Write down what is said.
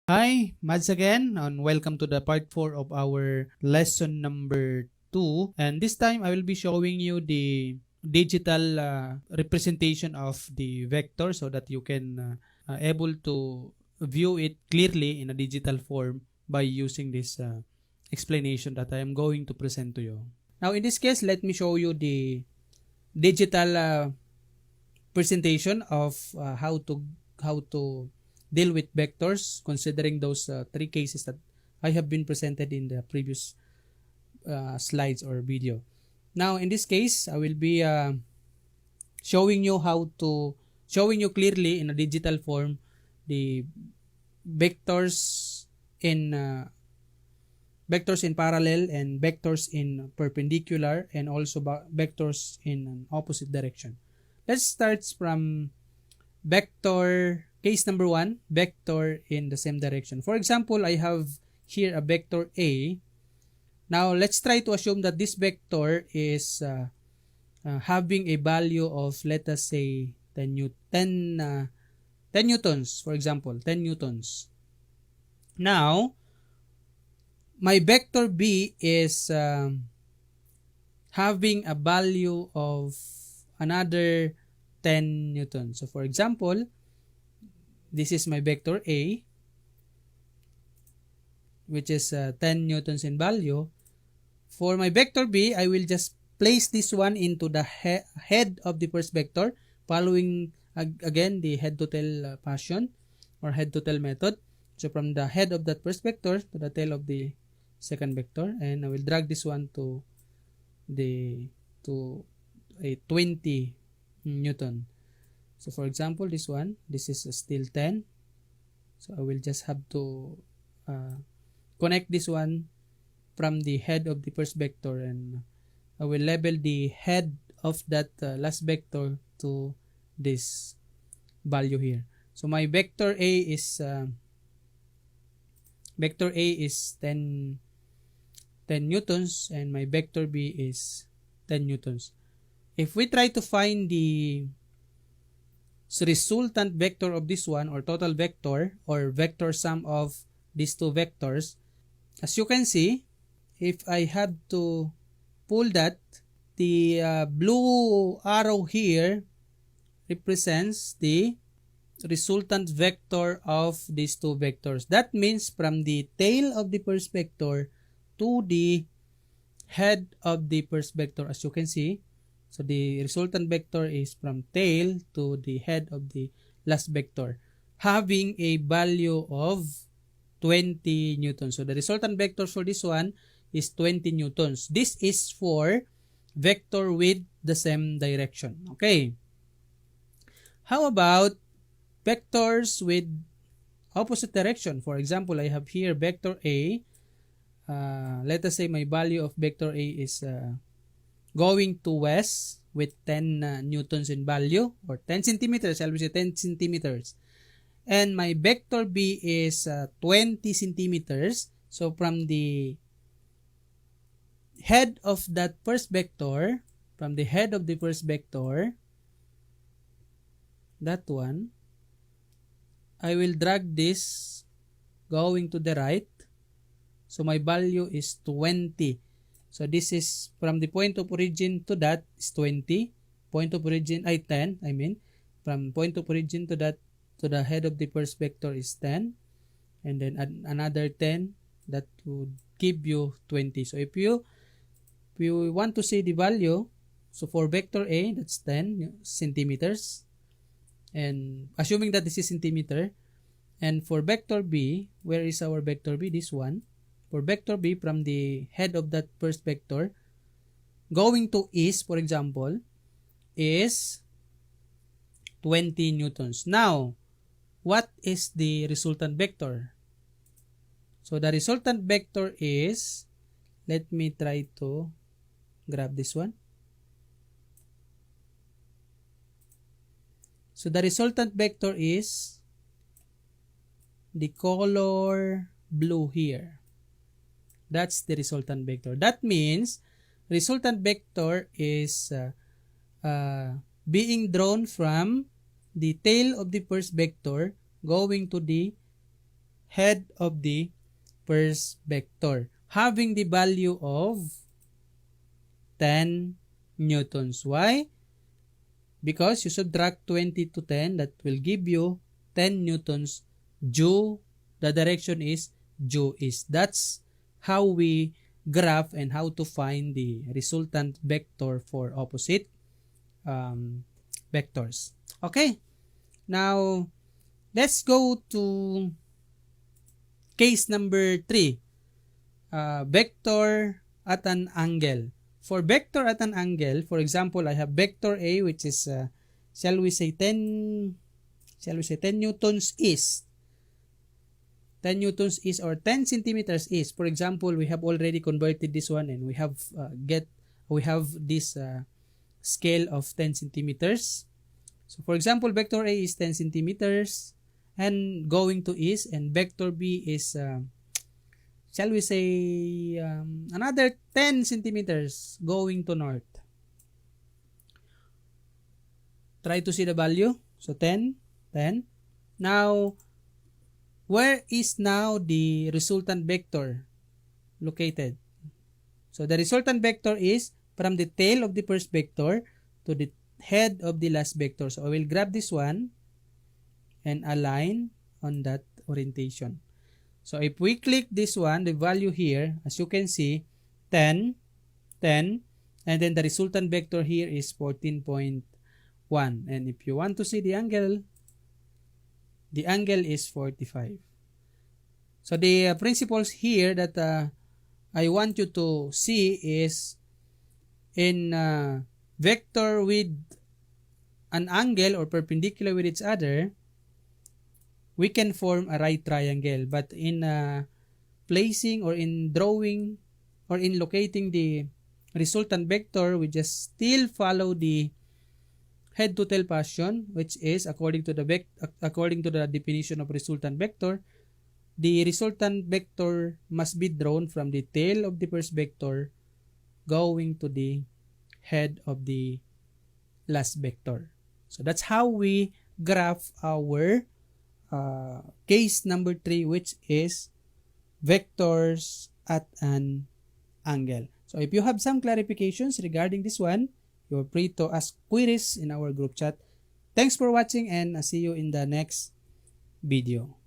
Hi, Mads again, and welcome to the part 4 of our lesson number 2. And this time I will be showing you the digital representation of the vector so that you can able to view it clearly in a digital form by using this explanation that I am going to present to you. Now in this case, let me show you the digital presentation of how to deal with vectors, considering those three cases that I have been presented in the previous slides or video. Now in this case, I will be showing you clearly in a digital form the vectors in parallel and vectors in perpendicular, and also vectors in an opposite direction. Let's start from vector case number 1, vector in the same direction. For example, I have here a vector A. Now let's try to assume that this vector is having a value of, let us say, 10 newtons, for example, 10 newtons. Now my vector B is having a value of another 10 newtons. So for example, this is my vector A, which is 10 newtons in value. For my vector B, I will just place this one into the head of the first vector, following again the head to tail fashion or head to tail method. So from the head of that first vector to the tail of the second vector, and I will drag this one to a 20 Newton. So for example, this is still 10. So I will just have to connect this one from the head of the first vector, and I will label the head of that last vector to this value here. So my vector A is 10 newtons, and my vector B is 10 newtons. If we try to find the resultant vector of this one, or total vector, or vector sum of these two vectors, as you can see, if I have to pull that, the blue arrow here represents the resultant vector of these two vectors. That means from the tail of the first vector to the head of the first vector, as you can see. So the resultant vector is from tail to the head of the last vector, having a value of 20 newtons. So the resultant vector for this one is 20 newtons. This is for vector with the same direction. Okay. How about vectors with opposite direction? For example, I have here vector A. Let us say my value of vector A is going to west with 10 newtons in value, or 10 centimeters. I will say 10 centimeters. And my vector B is 20 centimeters. So from the head of that first vector, that one, I will drag this going to the right. So my value is 20. So this is from the point of origin to that is 20. Point of origin, 10, I mean. From point of origin to that, to the head of the first vector is 10. And then another 10, that would give you 20. So if you want to see the value, so for vector A, that's 10 centimeters. And assuming that this is centimeter. And for vector B, where is our vector B? This one. For vector B, from the head of that first vector, going to east, for example, is 20 newtons. Now, what is the resultant vector? So the resultant vector is, let me try to grab this one. So the resultant vector is the color blue here. That's the resultant vector. That means resultant vector is being drawn from the tail of the first vector going to the head of the first vector having the value of 10 newtons. Why? Because you subtract 20 to 10, that will give you 10 newtons due. The direction is due east. That's how we graph and how to find the resultant vector for opposite vectors. Okay, now let's go to case number 3. Vector at an angle. For vector at an angle, for example, I have vector A, which is shall we say 10 newtons east. 10 newtons east or 10 centimeters east. For example, we have already converted this one, and we have this scale of 10 centimeters. So for example, vector A is 10 centimeters and going to east, and vector B is shall we say another 10 centimeters going to north. Try to see the value. So 10. Now, where is now the resultant vector located? So the resultant vector is from the tail of the first vector to the head of the last vector. So I will grab this one and align on that orientation. So if we click this one, the value here, as you can see, 10, and then the resultant vector here is 14.1. And if you want to see the angle is 45. So the principles here that I want you to see is in vector with an angle or perpendicular with each other, we can form a right triangle. But in placing or in drawing or in locating the resultant vector, we just still follow the head to tail fashion, which is according to the definition of resultant vector, the resultant vector must be drawn from the tail of the first vector going to the head of the last vector. So that's how we graph our case number 3, which is vectors at an angle. So if you have some clarifications regarding this one, you're free to ask queries in our group chat. Thanks for watching, and I'll see you in the next video.